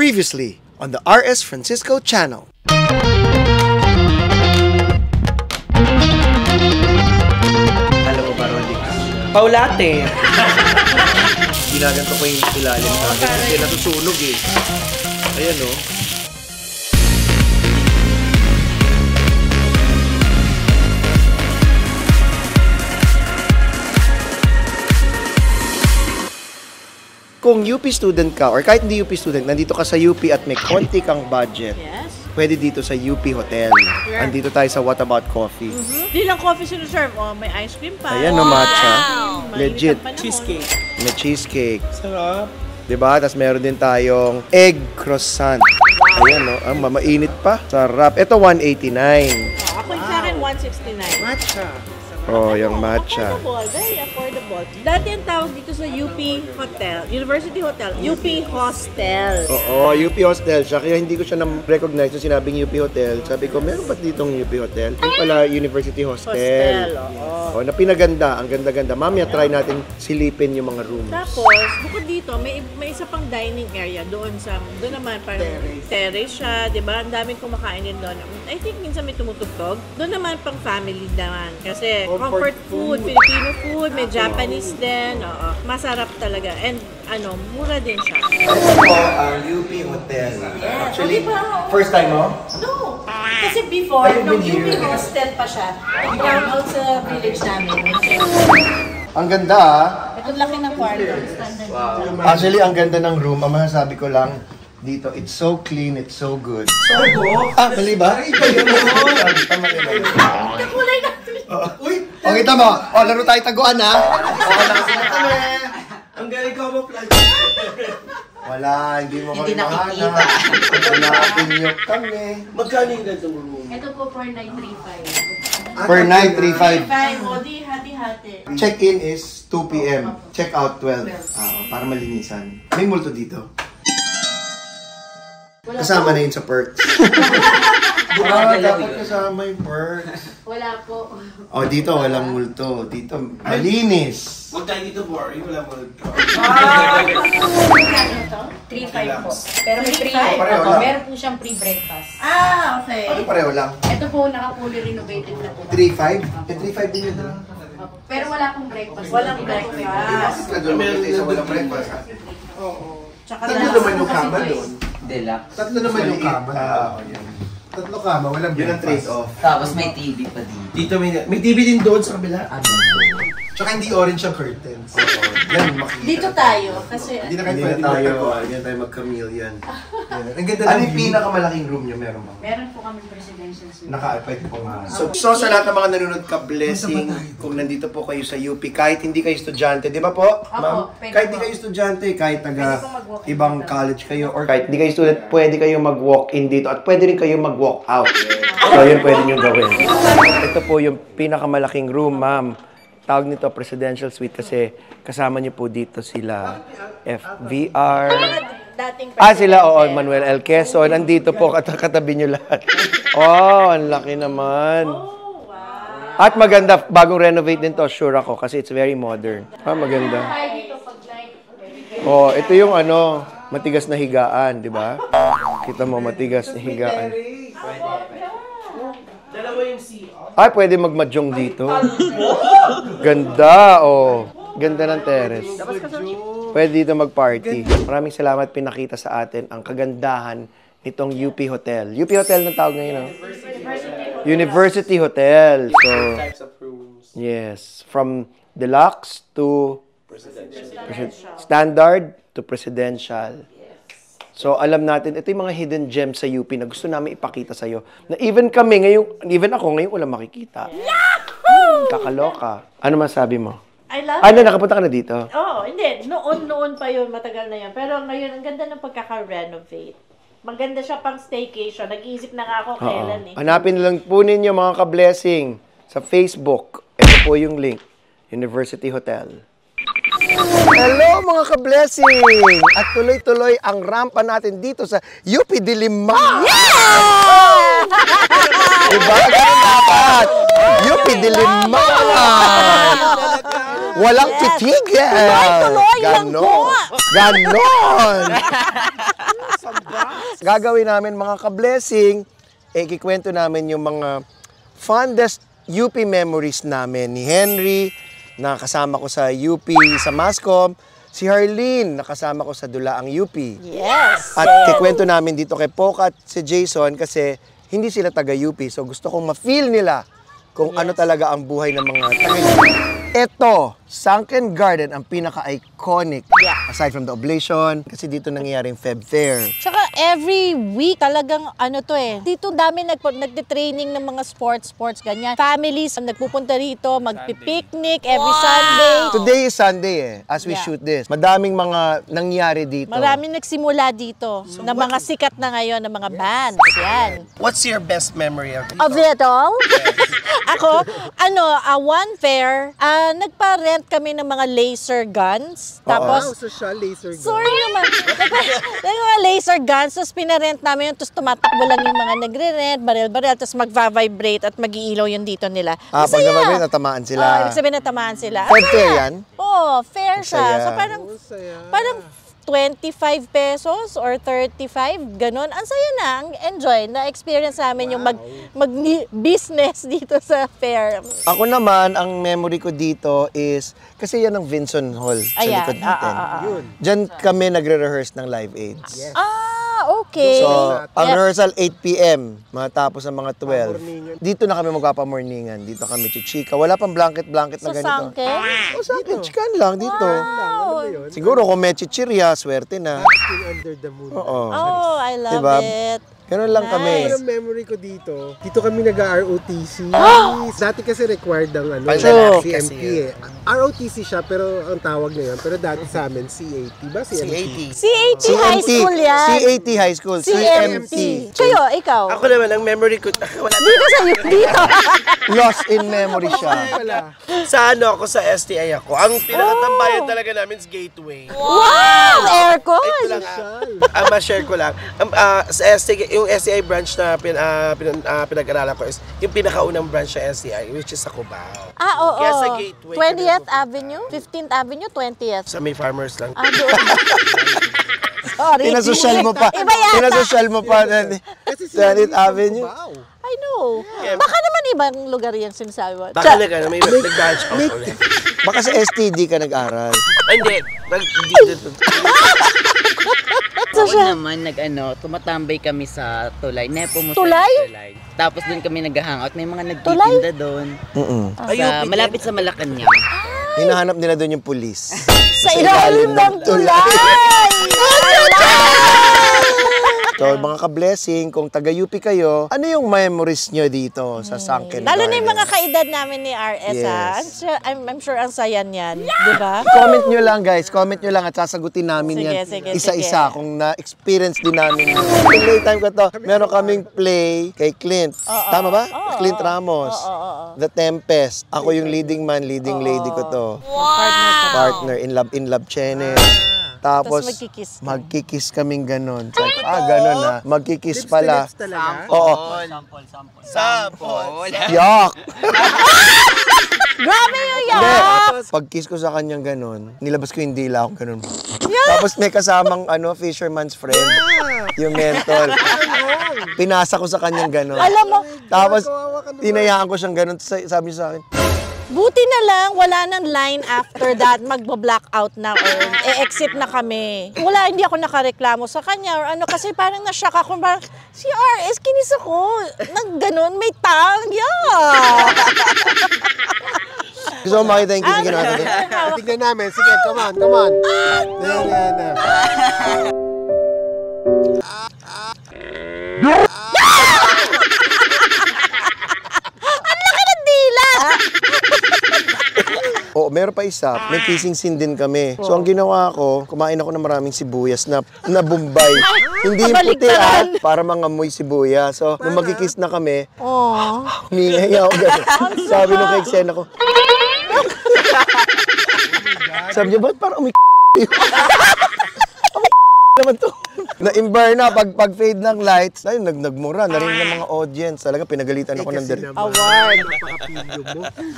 Previously on the RS Francisco channel. Alam mo ba, Rolix? Paulate. Ginaganto ko yung ilalim sa akin kasi natusunog eh. Ayan o. Kung UP student ka, or kahit hindi UP student, nandito ka sa UP at may konti kang budget, pwede dito sa UP Hotel. Andito tayo sa What About Coffee. Hindi lang coffee sinuserve. Oh, may ice cream pa. Ayan o, matcha. Legit. Cheesecake. May cheesecake. Sarap. Diba? Tapos meron din tayong egg croissant. Ayan o, mainit pa. Sarap. Ito, 189. Ako yung sa akin, 169. Matcha. Oh, yung matcha. Affordable. Very affordable. Dati ang tawag dito sa UP Hotel, University Hotel, UP Hostel. Oo, UP Hostel siya. Kaya hindi ko siya na-recognize nung sinabing UP Hotel. Sabi ko, meron ba ditong UP Hotel? Yung pala, University Hostel. Hostel, oo. Oh, na pinaganda. Ang ganda-ganda. Mamaya, try natin silipin yung mga rooms. Tapos, bukod dito, may isa pang dining area doon naman parang terrace siya, 'di ba? Ang daming kumakain din doon. I think minsan may tumutugtog. Doon naman pang family naman kasi comfort food, Filipino food, may Japanese din. Oo. Masarap talaga. And mura din siya. Ito po ang UP Hotel. Actually, first time mo? No. Kasi before, nung UP hostel pa siya, ground out sa village namin. Ang ganda ah. Ito laki ng kwarto. Wow. Actually, ang ganda ng room. Ang masasabi ko lang dito, it's so clean, it's so good. Mali ba? Kakulay natin. Uy! O, kita mo. O, laro tayo taguan ha. O, nakasila kami. Ang galing ko ma-plug. Wala, hindi mo kami Hindi nakikita. Nakinyok kami. Magkano yung ganito mo room? Ito po per night 3.5. Per night, 3.5. O di, hati-hati. Check-in is 2 p.m. Check-out 12. Para malinisan. May multo dito. Kasama na yun sa perks. Dapat kasama yung perks. Wala po. O, dito walang multo. Dito, malinis. Huwag tayo dito boring. Wala mo. 3.5 po. Pero may free. Pareho lang. Meron po siyang free breakfast. Okay. Ano pareho lang? Ito po naka-fully renovated na po. 3.5? 3.5 din yun. Pero wala pong breakfast. Walang breakfast. Walang breakfast. Oo. Tsaka Tatlo naman yung kama doon. Deluxe. Tatlo naman yung kama. Tatlo kama, walang breakfast. Yun ang trade-off. Tapos may TV pa dito. Dito may TV din doon sa kabila. Tsaka hindi orange ang curtains. Yan, makikita. Dito tayo, kasi Hindi na tayo mag-chameleon. Ang ganda ano yung pinakamalaking room niyo? Meron ba? Meron po kami presidential suite. Pwede po nga. So sa lahat ng mga nanonood ka, blessing, kung nandito po kayo sa UP, kahit hindi kayo estudyante, di ba po? Ma'am? pwede Kahit po. hindi kayo estudyante, kahit taga Pwede po mag-walk-in ibang dito. college kayo, or kahit hindi kayo student, pwede kayo mag-walk-in dito at pwede rin kayo mag-walk out. So yun pwede nyo gawin. Ito po yung pinakamalaking room, ma'am. Tawag nito presidential suite kasi kasama niyo po dito sila FVR. dating Sila, Manuel L. Quezon. Nandito po, katabi niyo lahat. Ang laki naman. At maganda, bagong renovate din to, sure ako, kasi it's very modern. Maganda. Ito yung matigas na higaan, di ba? Kita mo, matigas na higaan. Dalawa yung CR. Pwede magmadyong dito. Ganda, Ganda ng terrace. Pwede dito mag-party. Maraming salamat pinakita sa atin ang kagandahan nitong UP Hotel. UP Hotel ng tawag ngayon, University Hotel. So, Types of rooms. yes. From deluxe to standard to presidential. So, alam natin, ito yung mga hidden gems sa UP na gusto namin ipakita sa'yo. Na even ako ngayon, wala makikita. Yahoo! Kakaloka. Ano masabi mo? I love it. Nakapunta ka na dito? Hindi. Noon pa yun, matagal na yan. Pero ngayon, ang ganda ng pagkaka-renovate. Maganda siya pang staycation. Nag-iisip na nga ako kailan Hanapin lang po ninyo mga ka-blessing sa Facebook. Ito po yung link. University Hotel. Hello mga ka-blessing! At tuloy-tuloy ang rampa natin dito sa UP Diliman! Diba? Ganun dapat! UP Diliman! Walang titigil! Tuloy-tuloy lang po! Ganon! Gagawin namin mga ka-blessing, kikwento namin yung mga fondest UP memories namin ni Henry, na kasama ko sa UP sa Mascom, si Harleen, nakasama ko sa Dulaang UP. Yes! At kikwento namin dito kay Poca at si Jason kasi hindi sila taga-UP. So gusto kong ma-feel nila kung ano talaga ang buhay ng mga taga-UP. Ito, Sunken Garden, ang pinaka-iconic. Aside from the oblation, kasi dito nangyayari yung Feb Fair. Tsaka every week talagang ano to eh. Dito dami nagte-training ng mga sports, ganyan. Families nagpupunta rito, magpi-picnic every Sunday. Today is Sunday as we shoot this. Madaming mga nangyari dito. Maraming nagsimula dito na mga sikat na ngayon na mga bands. Yan. What's your best memory of it? Of it all? Ako, one fair, nagpa-rent kami ng mga laser guns. Tapos, social laser gun. sorry naman. Mga laser guns, tapos pinarent namin yun, tapos tumatakbo lang yung mga nagre-rent, baril-baril, tapos mag-vibrate at mag-iilaw yung dito nila. Pag Masaya. nababay, natamaan sila. Ibig sabihin natamaan sila. Fed fair yan? Oo, fair siya. Masaya. So parang 25 pesos or 35, ganun. Ang saya na, ang enjoy. Na-experience namin yung mag-business dito sa fair. Ako naman, ang memory ko dito is, kasi yan ang Vinson Hall sa Ayan, likod natin. Diyan kami nagre-rehearse ng Live Aids. Okay. So, ang rehearsal 8 p.m. matapos ang mga 12. Dito na kami magpapamorningan. Dito kami chichika. Wala pang blanket-blanket na Sa ganito. Sangke? O, sa akin, chikan lang dito. Wow. Siguro kung may chichirya, swerte na. Under the moon. Oo. Oh, I love Diba? it. Ganun lang kami. Pero memory ko dito kami nag-ROTC. Dati kasi required ang True. CMP eh. ROTC siya pero ang tawag na yun. Pero dati sa amin, CAT ba? CMP. CAT High School yan. CAT High School. CMT. Kayo, ikaw. Ako naman, ang memory ko, wala Dito sa dito. Lost in memory siya. sa ako, sa STI ako. Ang pinakatambayan talaga namin is Gateway. Wow! Aircon! Ma-share ko lang. Sa STI, yung STI branch na pinag-aralan ko is yung pinakaunang branch sa STI, which is sa Cubao. Oo. Kaya sa Gateway, 20th Avenue? 15th Avenue? 20th? Sa may farmers lang. Doon. Sorry. Pinasosyal mo pa. Iba yata. Pinasosyal mo pa. 20th Avenue. I know. Baka naman ibang lugar yung sinasabi mo. Baka may nag-branch out ulit. Baka sa STD ka nag-aral. Ay, hindi. Oo naman, tumatambay kami sa Tulay. Nepo mo Tulay? sa Tulay. Tapos doon kami nag-hangout. May mga nagtitinda doon. Malapit sa Malacanang. Hinahanap nila doon yung pulis. Sa ilalim ng tulay! So, mga ka-blessing, kung taga-UP kayo, ano yung memories nyo dito sa Sunken Lalo na yung Garden? mga kaedad namin ni RS, ha? Yes. I'm sure ang saya niyan. Di ba? Comment nyo lang, guys. Comment nyo lang at sasagutin namin Sige, yan. sige, Isa-isa sige. kung na-experience din namin. Playtime ko to. Meron kaming play kay Clint. Tama ba? Clint Ramos. The Tempest. Ako yung leading man, leading lady ko to. Partner in love channel. Tapos, magkikiss ka. magkikiss kaming ganon. Sabi ko, ganon na. Magkikiss pala. Oo. Sample. Yak! Grabe yung Hindi. yak! Pag-kiss ko sa kanyang ganon, nilabas ko yung dila akong ganon. Tapos may kasamang fisherman's friend. Yung mentol. Pinasa ko sa kanyang ganon. Alam mo, Tapos, tinayaan ko siyang ganon. Sabi niya sa akin, buti na lang, wala nang line after that, magbo-blackout na or e-exit na kami. Wala, hindi ako nakareklamo sa kanya or ano, kasi parang na-shock ako. Parang, si RS, kinis ako. Nang ganun, may tang. Yeah! gusto mo makita yung kiss na ginawa natin? Tignan namin. Sige, come on. Oo, meron pa isa. May kissing scene din kami. So, ang ginawa ko, kumain ako ng maraming sibuyas na Bombay. Hindi yung puti para mga amoy sibuyas. So, nung magkikiss na kami, humingi ako gano'n. Sabi nung kay Xena ko, Sabi niya, ba't parang naman to. Na-imbar na pag fade ng lights, ay nagmura, narinig ng mga audience. Talaga pinagalitan ako ng Award.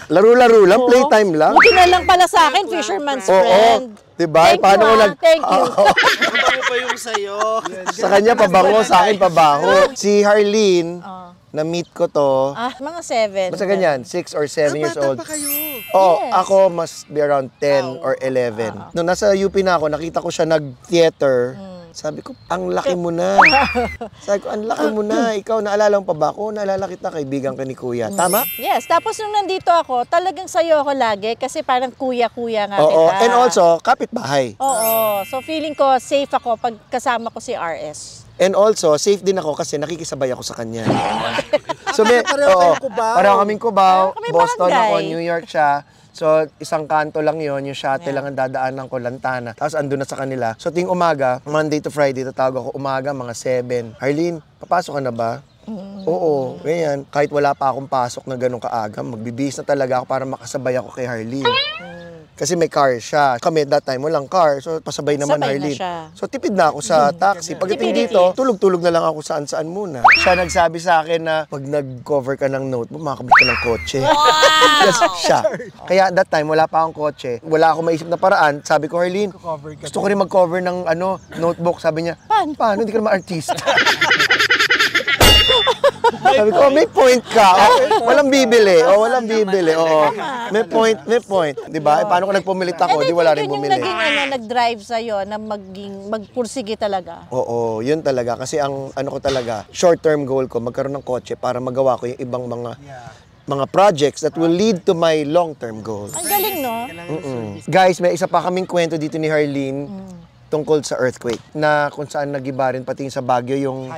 Laro-laro lang, playtime lang. Buti na lang pala sa akin, fisherman's friend. Diba? Thank Paano you, ko thank you. Ano pa yung sa'yo? Sa kanya pabango, sa akin pabaho. Si Harleen, na-meet ko to. Mga 7. Basta ganyan, 6 or 7 years old. Pa kayo. Oo, Yes. ako must be around 10 or 11. Nung nasa UP na ako, nakita ko siya nag-theater. Sabi ko, ang laki mo na. Sabi ko, ang laki mo na. Ikaw, naalala mo pa ba ako? Naalala kita, kaibigan ka ni Kuya. Tama? Yes, tapos nung nandito ako, talagang sayo ako lagi kasi parang kuya-kuya nga Oo, kita. and also, kapitbahay. Oo, so feeling ko safe ako pag kasama ko si RS. And also, safe din ako kasi nakikisabay ako sa kanya. So, Pareho kayong Cubao. Pareho kaming Cubao, Pareho kami Boston barangay. ako, New York siya. So, isang kanto lang yon, yung shuttle lang ang dadaanan ko, Lantana. Tapos andun na sa kanila. So, ting umaga, Monday to Friday, tatawag ako umaga, mga 7. Arlene, papasok ka na ba? Oo, ganyan. Kahit wala pa akong pasok na ganun kaaga, magbibihis na talaga ako para makasabay ako kay Harleen. Kasi may car siya. Kami that time walang car. So pasabay naman Sabay na Harleen. siya. So tipid na ako sa taxi. Pagdating Tipid. dito, tulog-tulog na lang ako saan-saan muna. Siya nagsabi sa akin na pag nag-cover ka ng notebook, makakabit ka ng kotse. Yes, siya. Kaya that time, wala pa akong kotse. Wala akong maisip na paraan. Sabi ko, Harleen, gusto ko rin mag-cover ng notebook. Sabi niya, paano? Hindi ka naman artista. Sabi ko, may point ka. Walang bibili. Walang bibili. Oo. May point. Diba? Paano ko nagpumilit ako, di wala rin yung bumili. naging nag-drive sa'yo na magpursige talaga. Oo, yun talaga. Kasi ang ko talaga, short-term goal ko, magkaroon ng kotse para magawa ko yung ibang mga projects that will lead to my long-term goals. Ang galing, no? Guys, may isa pa kaming kwento dito ni Harleen tungkol sa earthquake na kung saan nagiba rin pati sa Baguio yung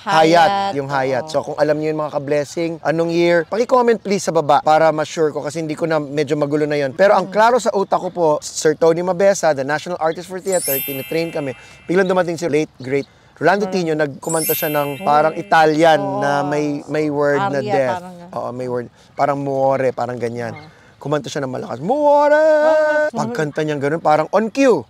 Hayat, yung Hayat. So kung alam niyo yung mga ka-blessing, anong year, paki-comment please sa baba para ma-sure ko kasi hindi ko na medyo magulo na yon. Pero ang klaro sa utak ko po, Sir Tony Mabesa, the National Artist for Theater, tinitrain kami. Biglang dumating si late great Rolando Tino, nagkumanta siya ng parang Italian na may word na Aria, death. parang Oo, may word. Parang muore, parang ganyan. Kumanta siya ng malakas, muore! Pagkanta niyang ganun, parang on cue.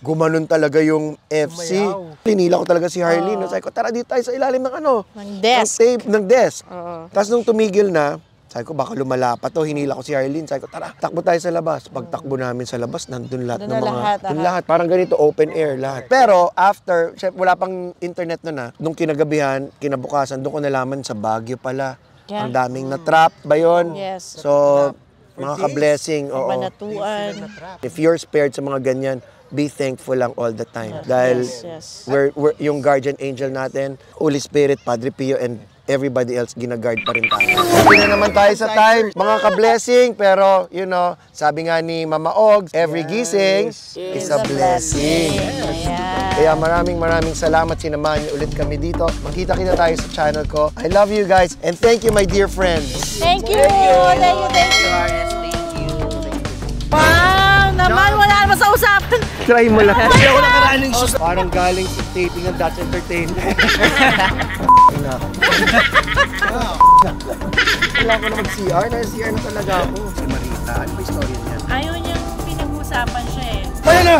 Gumanon talaga yung FC. Pinila ko talaga si Harleen. Sabi ko, tara dito tayo sa ilalim ng Ng desk. ng desk. Tapos nung tumigil na, sabi ko, baka lumala pa to. Hinila ko si Harleen. Sabi ko, tara, takbo tayo sa labas. Pagtakbo namin sa labas, nandun lahat ng Doon na mga... lahat, Doon lahat. Parang ganito, open air lahat. Pero after, syempre, wala pang internet na. Nung kinagabihan, kinabukasan, doon ko nalaman sa Baguio pala. Yeah. Ang daming na-trap ba yun? Yes. So, mga ka-blessing. Oo. Banatuan. If you're spared sa mga ganyan, be thankful lang all the time. Dahil Yes. we're yung guardian angel natin, Holy Spirit, Padre Pio, and everybody else, ginaguard pa rin tayo. Hindi na naman tayo sa time, mga ka-blessing, pero, you know, sabi nga ni Mama Ogs, every gising is a blessing. Ayan. Kaya maraming salamat, sinamahan niyo ulit kami dito. Magkita-kita tayo sa channel ko. I love you guys, and thank you, my dear friends. Thank you. Thank you. Wow, naman, wala naman sa usapan. Try mo lang. Hindi ako nakaraning shoes. Parang galing sa taping ng That's Entertainment. Kailangan ko na mag-CR. Nag-CR na talaga ako. Si Marita, ano ba istorya niya? Ayaw niyang pinag-usapan siya eh. Ayun na!